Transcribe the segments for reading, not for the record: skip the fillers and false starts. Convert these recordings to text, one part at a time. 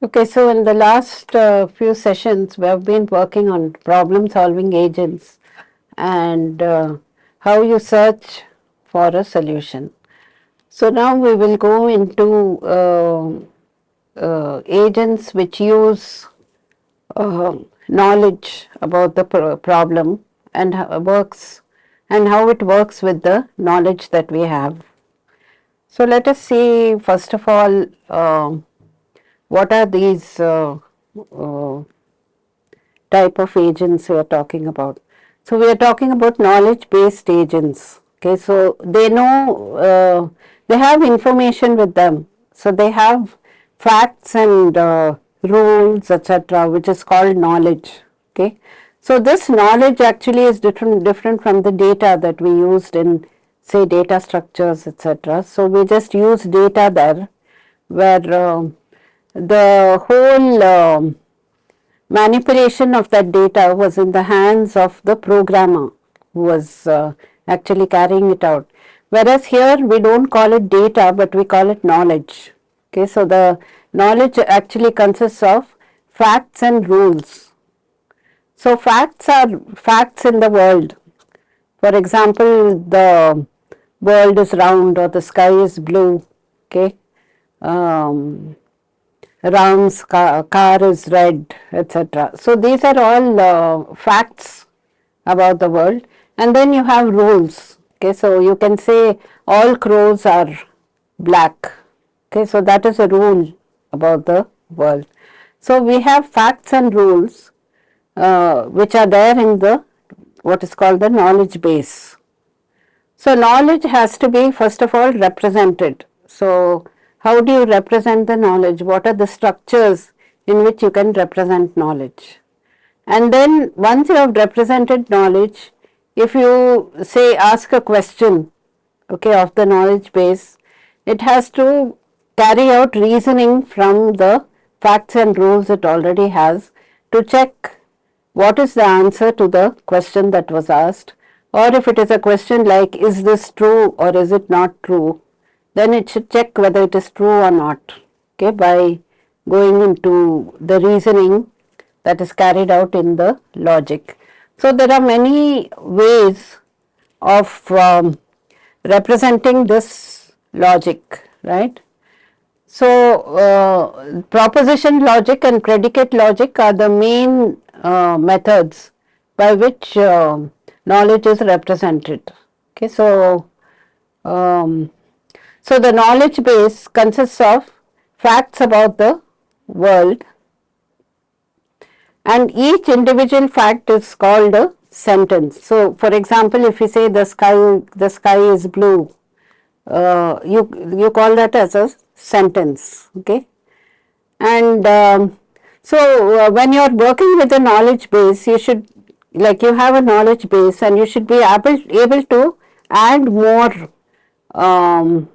Okay, so in the last few sessions, we have been working on problem solving agents and how you search for a solution. So now we will go into agents which use knowledge about the problem and how it works with the knowledge that we have. So let us see first of all what are these uh, type of agents we are talking about. So we are talking about knowledge based agents. Okay, so they know they have information with them. So they have facts and rules, etc., which is called knowledge. Okay, so this knowledge actually is different from the data that we used in, say, data structures, etc. So we just use data there, where the whole manipulation of that data was in the hands of the programmer who was actually carrying it out. Whereas here we don't call it data, but we call it knowledge. Okay, so the knowledge actually consists of facts and rules. So facts are facts in the world. For example, the world is round or the sky is blue. Okay, um, Ram's car is red, etc. So these are all facts about the world, and then you have rules. Okay, so you can say all crows are black. Okay, so that is a rule about the world. So we have facts and rules which are there in the what is called the knowledge base. So knowledge has to be first of all represented. So how do you represent the knowledge? What are the structures in which you can represent knowledge? And then once you have represented knowledge, if you say ask a question, okay, of the knowledge base, it has to carry out reasoning from the facts and rules it already has to check what is the answer to the question that was asked, or if it is a question like is this true or is it not true, then it should check whether it is true or not, okay, by going into the reasoning that is carried out in the logic. So there are many ways of representing this logic, right? So proposition logic and predicate logic are the main methods by which knowledge is represented. Okay, um, so the knowledge base consists of facts about the world, and each individual fact is called a sentence. So for example, if you say the sky is blue, you call that as a sentence. Okay, and so when you are working with a knowledge base, you should, like, you have a knowledge base and you should be able to add more um,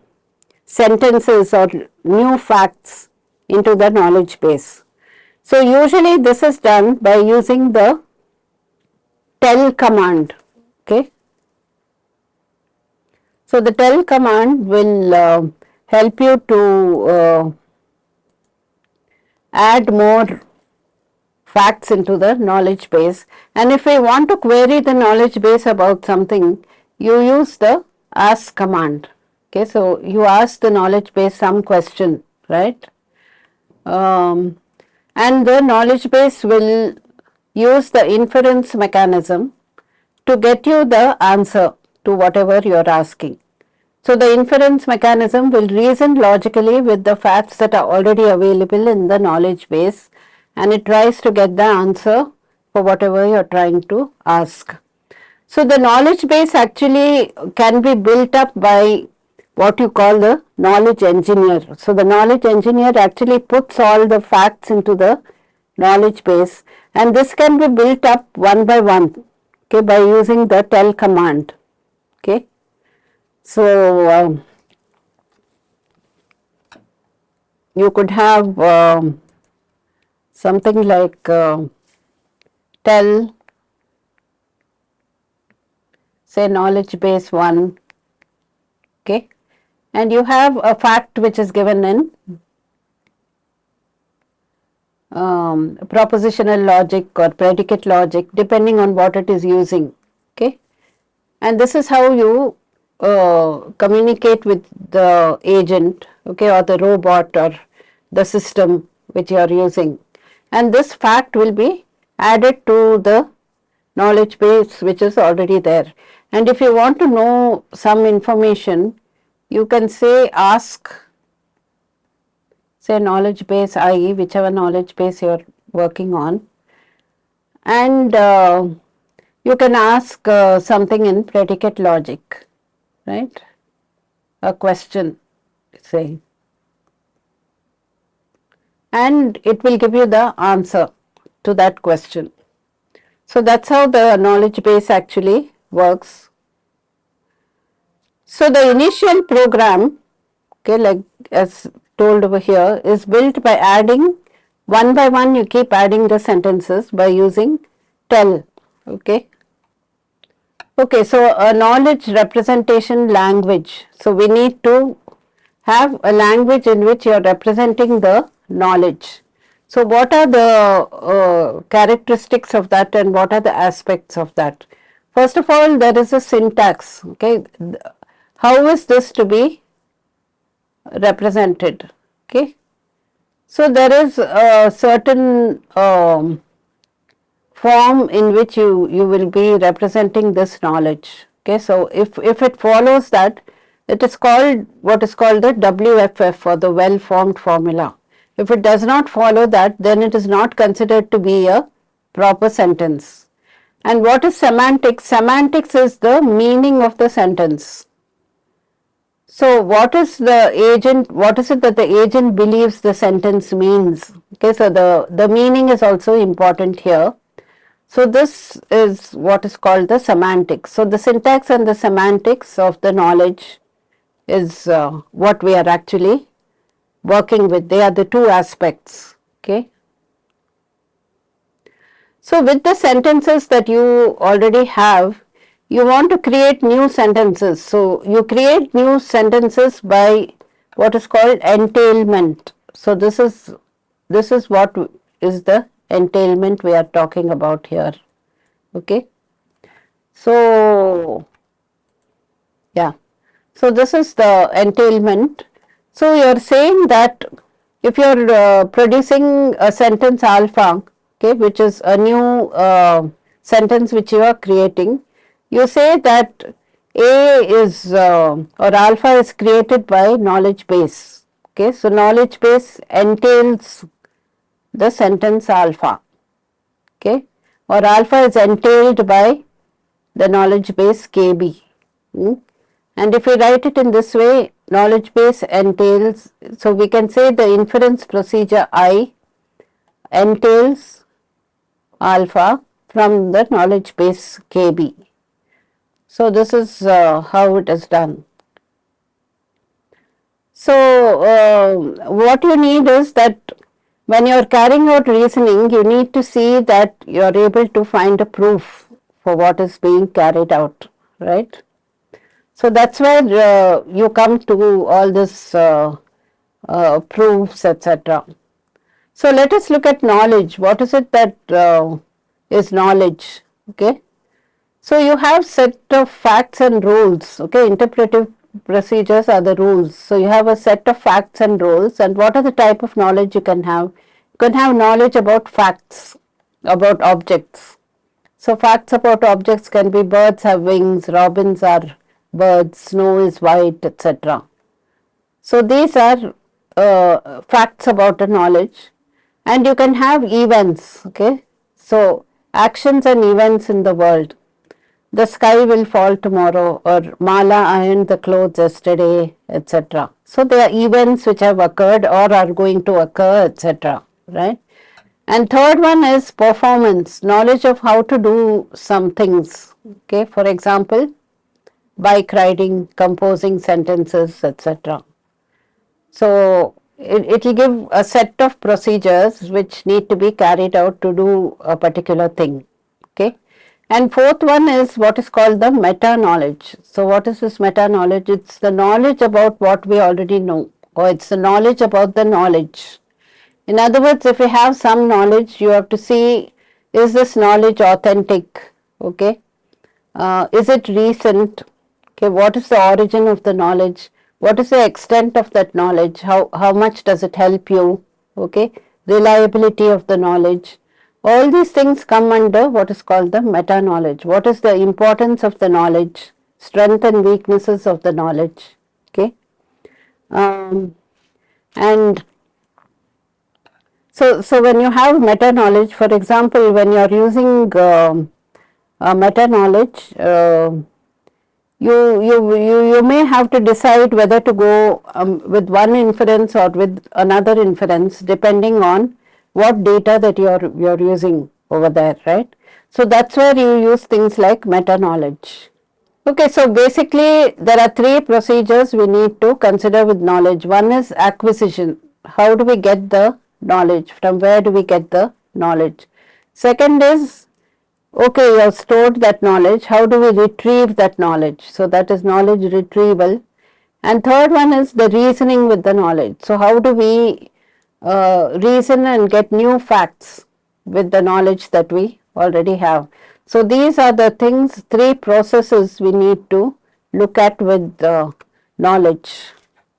sentences or new facts into the knowledge base. So usually this is done by using the tell command. Okay, so the tell command will help you to add more facts into the knowledge base, and if we want to query the knowledge base about something, you use the ask command. Okay, so you ask the knowledge base some question, right? And the knowledge base will use the inference mechanism to get you the answer to whatever you are asking. So the inference mechanism will reason logically with the facts that are already available in the knowledge base, and it tries to get the answer for whatever you are trying to ask. So the knowledge base actually can be built up by what you call the knowledge engineer. So the knowledge engineer actually puts all the facts into the knowledge base, and this can be built up one by one, okay, by using the tell command. Okay, so you could have something like tell, say, knowledge base 1, okay, and you have a fact which is given in propositional logic or predicate logic depending on what it is using. Okay, and this is how you communicate with the agent, okay, or the robot or the system which you are using, and this fact will be added to the knowledge base which is already there. And if you want to know some information, you can say ask, say knowledge base IE, whichever knowledge base you are working on, and you can ask something in predicate logic, right, a question, say, and it will give you the answer to that question. So that's how the knowledge base actually works. So the initial program, okay, like as told over here, is built by adding one by one. You keep adding the sentences by using tell. Okay. Okay, so a knowledge representation language. So we need to have a language in which you are representing the knowledge. So what are the characteristics of that and what are the aspects of that? First of all, there is a syntax. Okay, how is this to be represented? Okay, so there is a certain form in which you will be representing this knowledge. Okay, so if it follows that, it is called what is called the WFF, or the well formed formula. If it does not follow that, then it is not considered to be a proper sentence. And what is semantics? Semantics is the meaning of the sentence. So what is the agent, what is it that the agent believes the sentence means? Okay, so the meaning is also important here. So this is what is called the semantics. So the syntax and the semantics of the knowledge is what we are actually working with. They are the two aspects. Okay. So with the sentences that you already have, you want to create new sentences. So you create new sentences by what is called entailment. So this is what is the entailment we are talking about here. Okay. So yeah. So this is the entailment. So you are saying that if you are producing a sentence alpha, okay, which is a new sentence which you are creating, you say that A is or alpha is created by knowledge base. Okay, so knowledge base entails the sentence alpha. Okay, or alpha is entailed by the knowledge base KB. And if we write it in this way, knowledge base entails, so we can say the inference procedure I entails alpha from the knowledge base KB. So this is how it is done. So what you need is that when you are carrying out reasoning, you need to see that you are able to find a proof for what is being carried out, right? So that's where you come to all this proofs, etc. So let us look at knowledge. What is it that is knowledge? Okay. So you have set of facts and rules. Okay, interpretive procedures are the rules. So you have a set of facts and rules. And what are the type of knowledge you can have? You can have knowledge about facts, about objects. So facts about objects can be birds have wings, robins are birds, snow is white, etc. So these are facts about a knowledge. And you can have events. Okay, so actions and events in the world. The sky will fall tomorrow, or Mala ironed the clothes yesterday, etc. So they are events which have occurred or are going to occur, etc. Right? And third one is performance, knowledge of how to do some things. Okay, for example, bike riding, composing sentences, etc. So it will give a set of procedures which need to be carried out to do a particular thing. Okay. And fourth one is what is called the meta knowledge. So what is this meta knowledge? It's the knowledge about what we already know, or it's the knowledge about the knowledge. In other words, if you have some knowledge, you have to see, is this knowledge authentic? Okay. Is it recent? Okay, what is the origin of the knowledge? What is the extent of that knowledge? How much does it help you? Okay, reliability of the knowledge. All these things come under what is called the meta knowledge. What is the importance of the knowledge? Strength and weaknesses of the knowledge. Okay, and so when you have meta knowledge, for example, when you are using meta knowledge, you may have to decide whether to go with one inference or with another inference depending on what data that you're using over there, right? So that's where you use things like meta knowledge. Okay, so basically there are three procedures we need to consider with knowledge. One is acquisition. How do we get the knowledge? From where do we get the knowledge? Second is, okay, you have stored that knowledge. How do we retrieve that knowledge? So that is knowledge retrieval. And third one is the reasoning with the knowledge. So how do we reason and get new facts with the knowledge that we already have? So these are the things, three processes we need to look at with knowledge.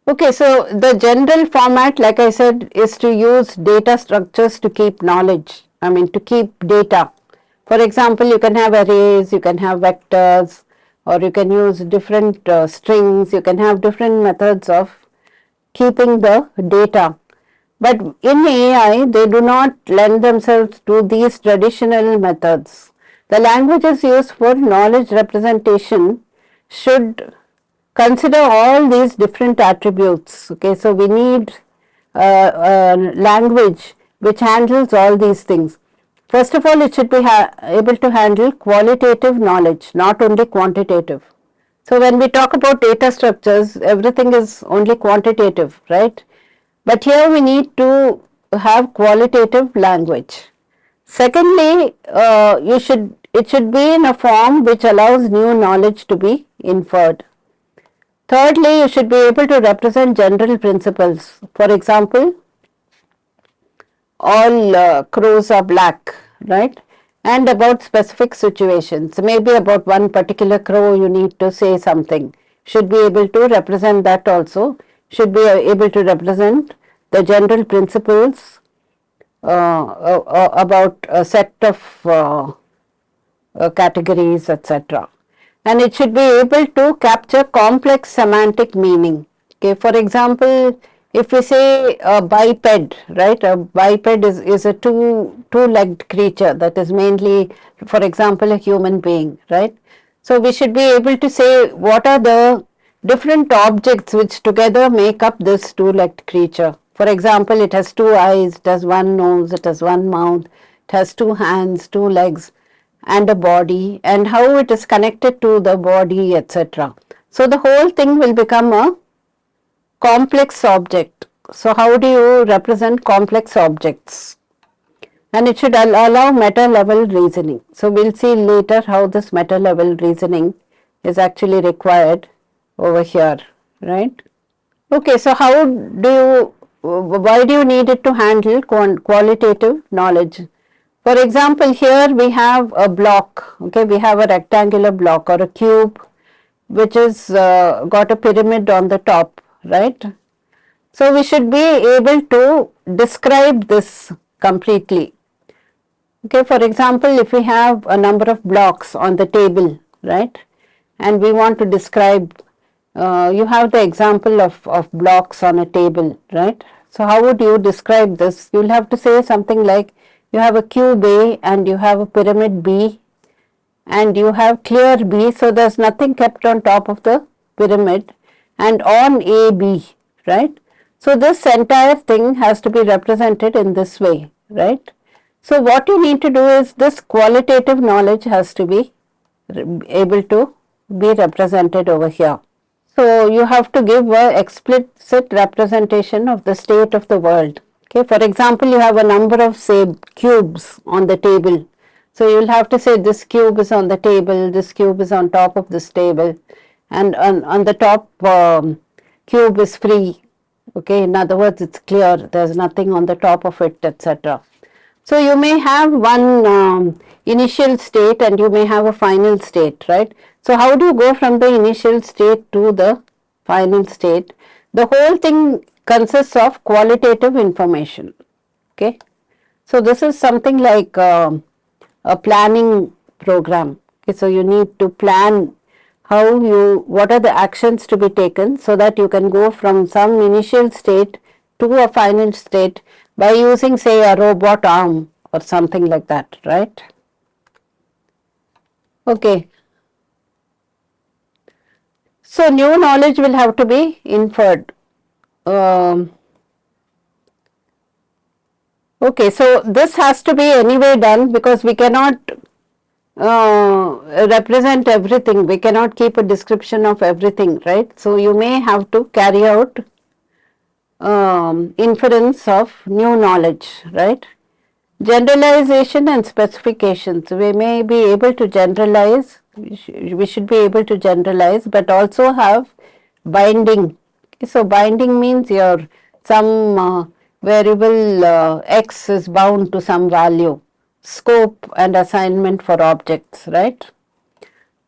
Okay, so the general format, like I said, is to use data structures to keep knowledge, to keep data. For example, you can have arrays, you can have vectors, or you can use different strings, you can have different methods of keeping the data. But in AI, they do not lend themselves to these traditional methods. The languages used for knowledge representation should consider all these different attributes. Okay, so we need a language which handles all these things. First of all, it should be able to handle qualitative knowledge, not only quantitative. So when we talk about data structures, everything is only quantitative, right? But here we need to have qualitative language. Secondly, it should be in a form which allows new knowledge to be inferred. Thirdly, you should be able to represent general principles. For example, all crows are black, right? And about specific situations. Maybe about one particular crow you need to say something. Should be able to represent that also. Should be able to represent the general principles about a set of categories, etc. And it should be able to capture complex semantic meaning. Okay, for example, if we say a biped, right? A biped is a two-legged creature that is mainly, for example, a human being, right? So we should be able to say what are the different objects which together make up this two-legged creature. For example, it has two eyes, it has one nose, it has one mouth, it has two hands, two legs, and a body, and how it is connected to the body, etc. So the whole thing will become a complex object. So how do you represent complex objects? And it should allow meta level reasoning. So we'll see later how this meta level reasoning is actually required over here, right? Okay, so why do you need it to handle qualitative knowledge? For example, here we have a block, okay, we have a rectangular block or a cube which is got a pyramid on the top, right? So we should be able to describe this completely. Okay, for example, if we have a number of blocks on the table, right, and we want to describe, you have the example of blocks on a table, right? So how would you describe this? You'll have to say something like, you have a cube A and you have a pyramid B and you have clear B, so there's nothing kept on top of the pyramid, and on AB, right? So this entire thing has to be represented in this way, right? So what you need to do is this qualitative knowledge has to be able to be represented over here. So you have to give a explicit representation of the state of the world. Okay, for example, you have a number of, say, cubes on the table. So you will have to say this cube is on the table, this cube is on top of this table, and on the top cube is free. Okay, in other words, it's clear, there's nothing on the top of it, etc. So you may have one initial state and you may have a final state, right? So how do you go from the initial state to the final state? The whole thing consists of qualitative information. Okay, so this is something like a planning program. Okay, so you need to plan what are the actions to be taken so that you can go from some initial state to a final state by using, say, a robot arm or something like that, right? Okay. So new knowledge will have to be inferred. Okay, so this has to be anyway done because we cannot represent everything. We cannot keep a description of everything, right? So you may have to carry out inference of new knowledge, right? Generalization and specifications. We may be able to generalize, we should be able to generalize, but also have binding. So binding means your some variable x is bound to some value, scope and assignment for objects, right?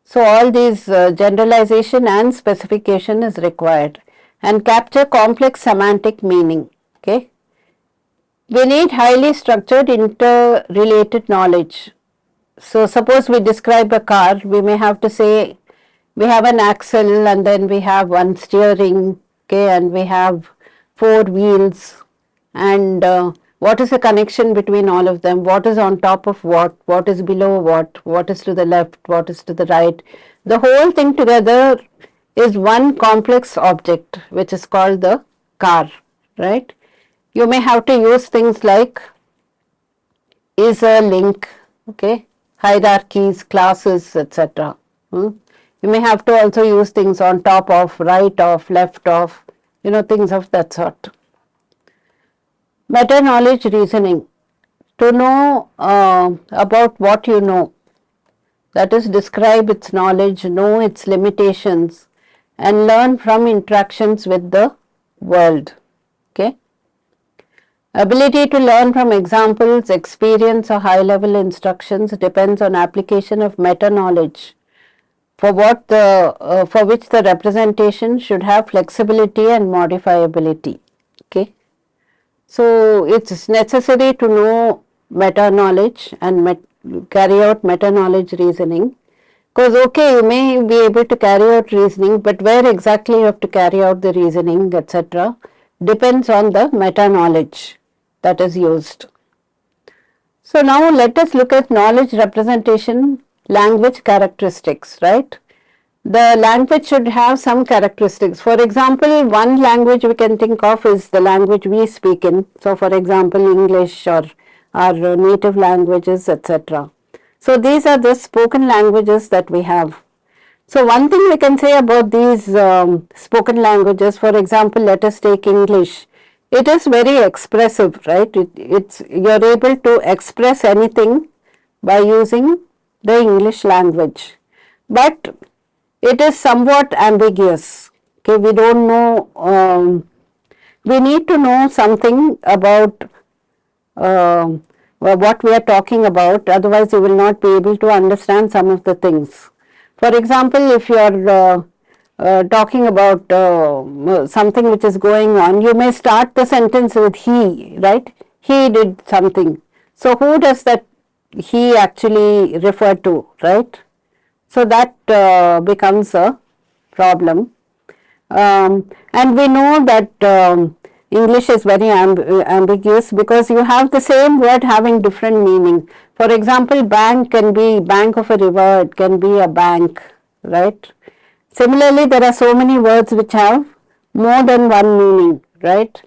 So all these generalization and specification is required, and capture complex semantic meaning. Okay. We need highly structured interrelated knowledge. So suppose we describe a car, we may have to say we have an axle and then we have one steering, okay, and we have 4 wheels, and what is the connection between all of them, what is on top of what is below what is to the left, what is to the right. The whole thing together is one complex object which is called the car, right? You may have to use things like is a link, okay, hierarchies, classes, etc. You may have to also use things on top of, right of, left of, things of that sort. Meta knowledge reasoning. To know about what you know, that is, describe its knowledge, know its limitations, and learn from interactions with the world. Okay. Ability to learn from examples, experience, or high level instructions depends on application of meta knowledge for which the representation should have flexibility and modifiability. Okay. So it's necessary to know meta knowledge and carry out meta knowledge reasoning, because okay, you may be able to carry out reasoning, but where exactly you have to carry out the reasoning, etc., depends on the meta knowledge that is used. So now let us look at knowledge representation language characteristics, right? The language should have some characteristics. For example, one language we can think of is the language we speak in. So for example, English or our native languages, etc. So these are the spoken languages that we have. So one thing we can say about these spoken languages, for example, let us take English. It is very expressive, right? You're able to express anything by using the English language, but it is somewhat ambiguous. Okay, we don't know. We need to know something about what we are talking about. Otherwise, you will not be able to understand some of the things. For example, if you are talking about something which is going on, you may start the sentence with he, right? He did something. So who does that he actually refer to, right? So that becomes a problem. And we know that English is very ambiguous because you have the same word having different meaning. For example, bank can be bank of a river, it can be a bank, right? Similarly, there are so many words which have more than one meaning, right?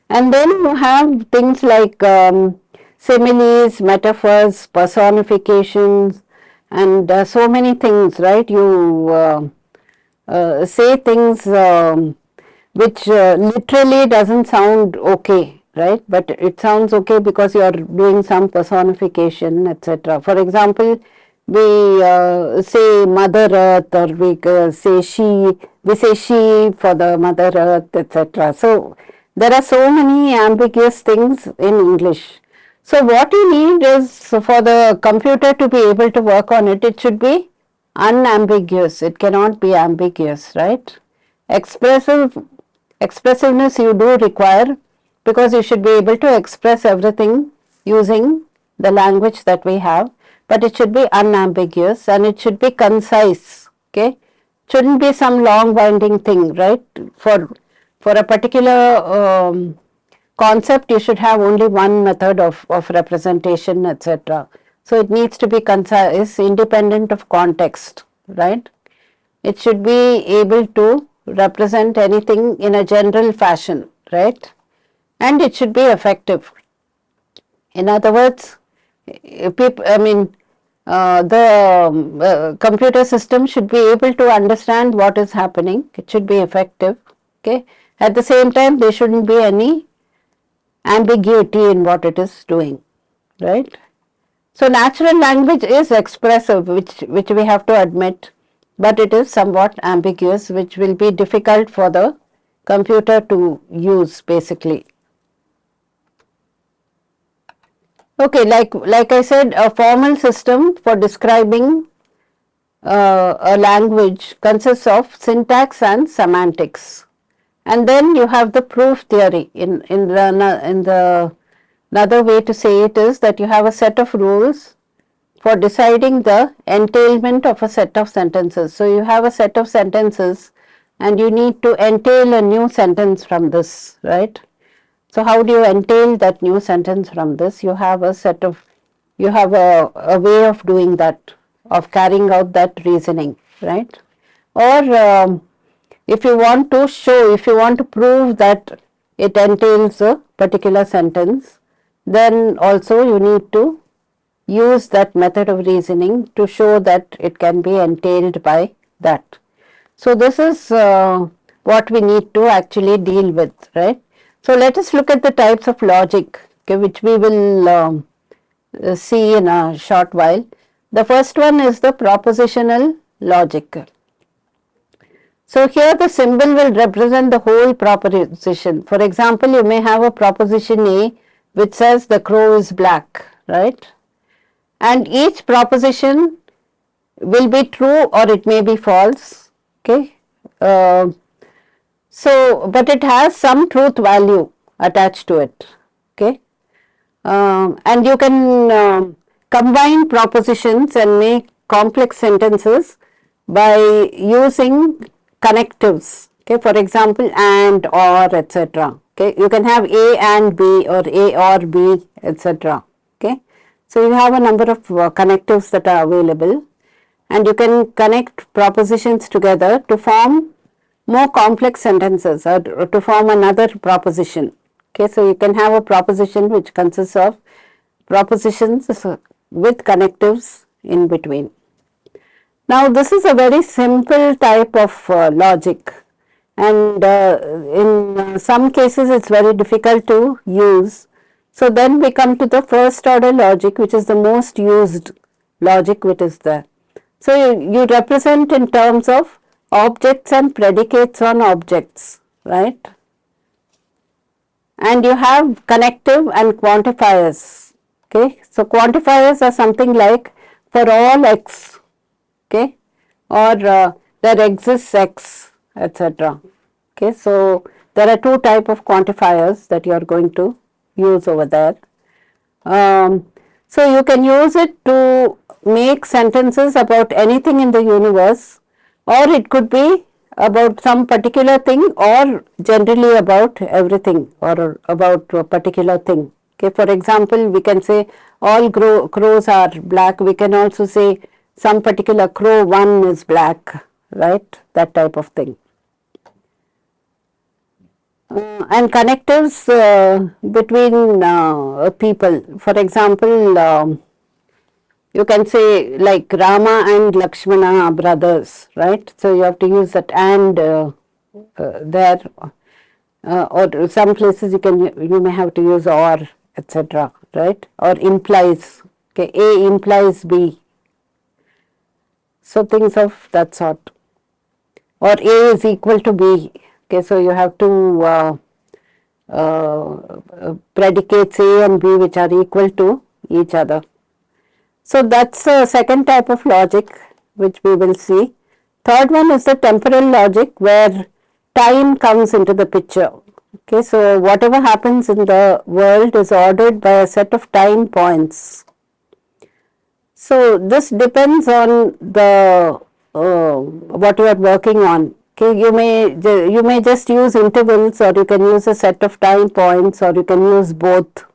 And then you have things like similes, metaphors, personifications, and so many things, right? You say things which literally doesn't sound okay, right? But it sounds okay because you are doing some personification, etc. For example, we say Mother Earth, or we say she for the Mother Earth, etc. So there are so many ambiguous things in English. So what you need is for the computer to be able to work on it, it should be unambiguous. It cannot be ambiguous, right? Expressiveness you do require, because you should be able to express everything using the language that we have, but it should be unambiguous and it should be concise, okay? Shouldn't be some long winding thing, right? For a particular concept, you should have only one method of representation, etc. So it needs to be concise, independent of context, right? It should be able to represent anything in a general fashion, right? And it should be effective. In other words, the computer system should be able to understand what is happening. It should be effective. Okay. At the same time, there shouldn't be any ambiguity in what it is doing, right? So natural language is expressive, which we have to admit, but it is somewhat ambiguous, which will be difficult for the computer to use basically. Okay, like I said, a formal system for describing a language consists of syntax and semantics, and then you have the proof theory. In the another way to say it is that you have a set of rules for deciding the entailment of a set of sentences. So you have a set of sentences, and you need to entail a new sentence from this, right? So how do you entail that new sentence from this? You have a set of, you have a way of doing that, of carrying out that reasoning, right? Or if you want to show, if you want to prove that it entails a particular sentence, then also you need to use that method of reasoning to show that it can be entailed by that. So this is what we need to actually deal with, right? So let us look at the types of logic, okay, which we will see in a short while. The first one is the propositional logic. So here the symbol will represent the whole proposition. For example, you may have a proposition A which says the crow is black, right? And each proposition will be true or it may be false, okay? But it has some truth value attached to it, okay? And you can combine propositions and make complex sentences by using connectives, okay? For example, and, or, etc. Okay, you can have A and B or A or B, etc. Okay, so you have a number of connectives that are available, and you can connect propositions together to form more complex sentences or to form another proposition. Okay, so you can have a proposition which consists of propositions with connectives in between. Now this is a very simple type of logic, and in some cases it's very difficult to use. So then we come to the first order logic, which is the most used logic which is there. So you represent in terms of objects and predicates on objects, right? And you have connective and quantifiers, okay? So quantifiers are something like for all x, okay, or there exists x, etc. Okay, so there are two types of quantifiers that you are going to use over there. So you can use it to make sentences about anything in the universe, or it could be about some particular thing, or generally about everything, or about a particular thing. Okay, for example, we can say all crows are black. We can also say some particular crow one is black, right? That type of thing. And connectives between people. For example, you can say like Rama and Lakshmana are brothers, right? So you have to use that and there, or some places you may have to use or, etc., right? Or implies. Okay, A implies B. So things of that sort. Or A is equal to B. Okay, so you have to predicates A and B which are equal to each other. So that's the second type of logic which we will see. Third one is the temporal logic where time comes into the picture. Okay, so whatever happens in the world is ordered by a set of time points. So this depends on the what you are working on. Okay, you may just use intervals, or you can use a set of time points, or you can use both.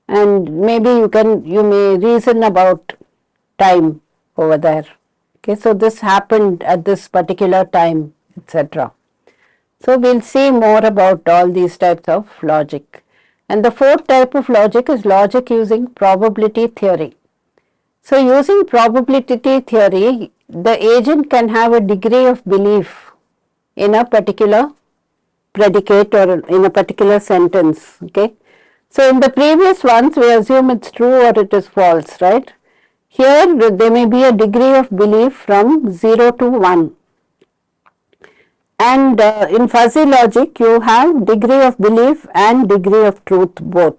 And maybe you may reason about time over there. Okay, so this happened at this particular time, etc. So we'll see more about all these types of logic. And the fourth type of logic is logic using probability theory. So using probability theory, the agent can have a degree of belief in a particular predicate or in a particular sentence. Okay. So in the previous ones, we assume it's true or it is false, right? Here there may be a degree of belief from 0 to 1. And in fuzzy logic, you have degree of belief and degree of truth both.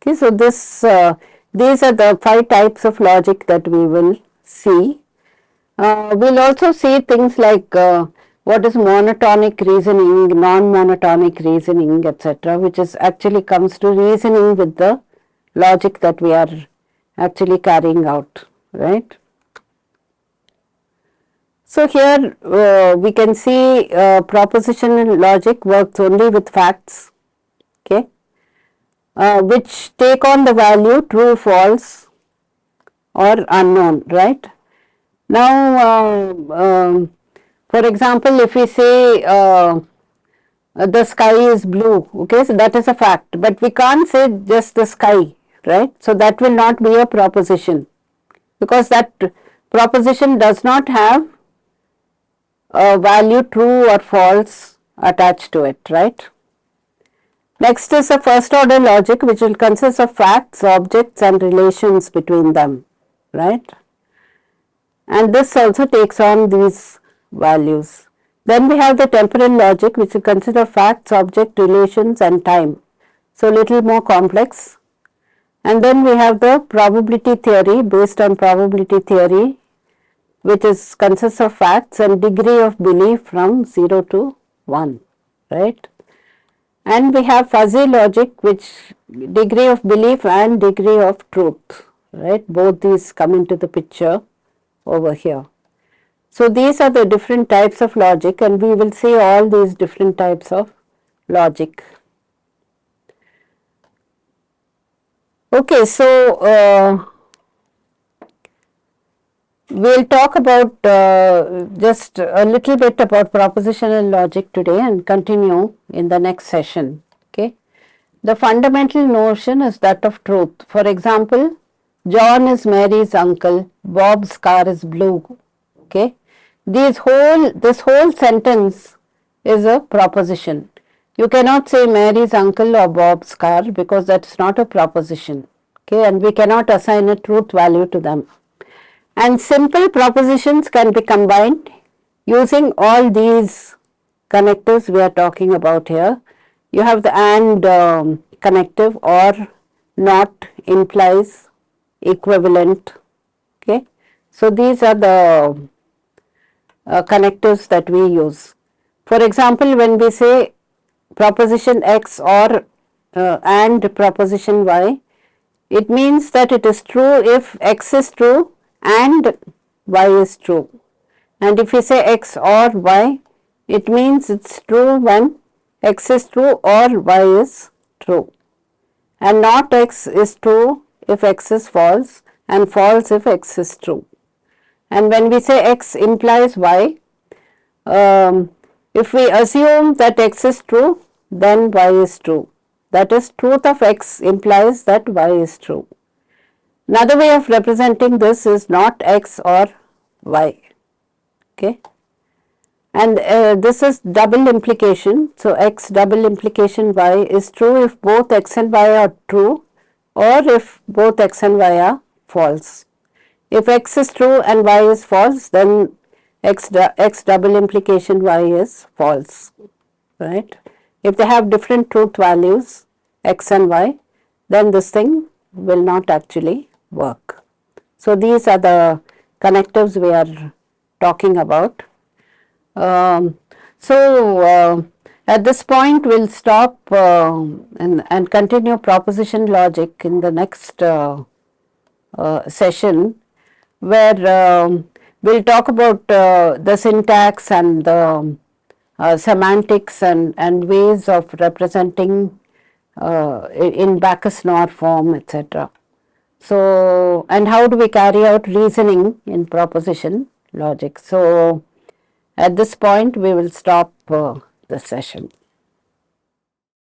Okay, so these are the 5 types of logic that we will see. We'll also see things like what is monotonic reasoning, non-monotonic reasoning, etc., which is actually comes to reasoning with the logic that we are actually carrying out, right? So here we can see propositional logic works only with facts, okay, which take on the value true, false or unknown, right? Now for example, if we say the sky is blue, okay, so that is a fact, but we can't say just the sky, right? So that will not be a proposition, because that proposition does not have a value true or false attached to it, right? Next is a first order logic, which will consist of facts, objects and relations between them, right? And this also takes on these values. Then we have the temporal logic, which will consist of facts, object, relations and time. So little more complex. And then we have the probability theory, based on probability theory, which is consists of facts and degree of belief from 0 to 1, right? And we have fuzzy logic, which degree of belief and degree of truth, right? Both these come into the picture over here. So these are the different types of logic, and we will see all these different types of logic. Okay, so we'll talk about just a little bit about propositional logic today and continue in the next session. Okay, the fundamental notion is that of truth. For example, John is Mary's uncle, Bob's car is blue. Okay, this whole sentence is a proposition. You cannot say Mary's uncle or Bob's car, because that's not a proposition. Okay, and we cannot assign a truth value to them. And simple propositions can be combined using all these connectives we are talking about here. You have the and connective, or, not, implies, equivalent. Okay, so these are the connectives that we use. For example, when we say proposition X or and proposition Y, it means that it is true if X is true and Y is true. And if we say X or Y, it means it's true when X is true or Y is true. And not X is true if X is false, and false if X is true. And when we say X implies Y, if we assume that X is true, then Y is true. That is, truth of X implies that Y is true. Another way of representing this is not X or Y. Okay, and this is double implication. So X double implication Y is true if both X and Y are true, or if both X and Y are false. If X is true and Y is false, then X double implication Y is false, right? If they have different truth values, x and y, then this thing will not actually work. So these are the connectives we are talking about. So at this point we'll stop and continue proposition logic in the next session, where we'll talk about the syntax and the semantics and ways of representing in Backus-Naur form, etc. So, and how do we carry out reasoning in proposition logic. So, at this point we will stop the session.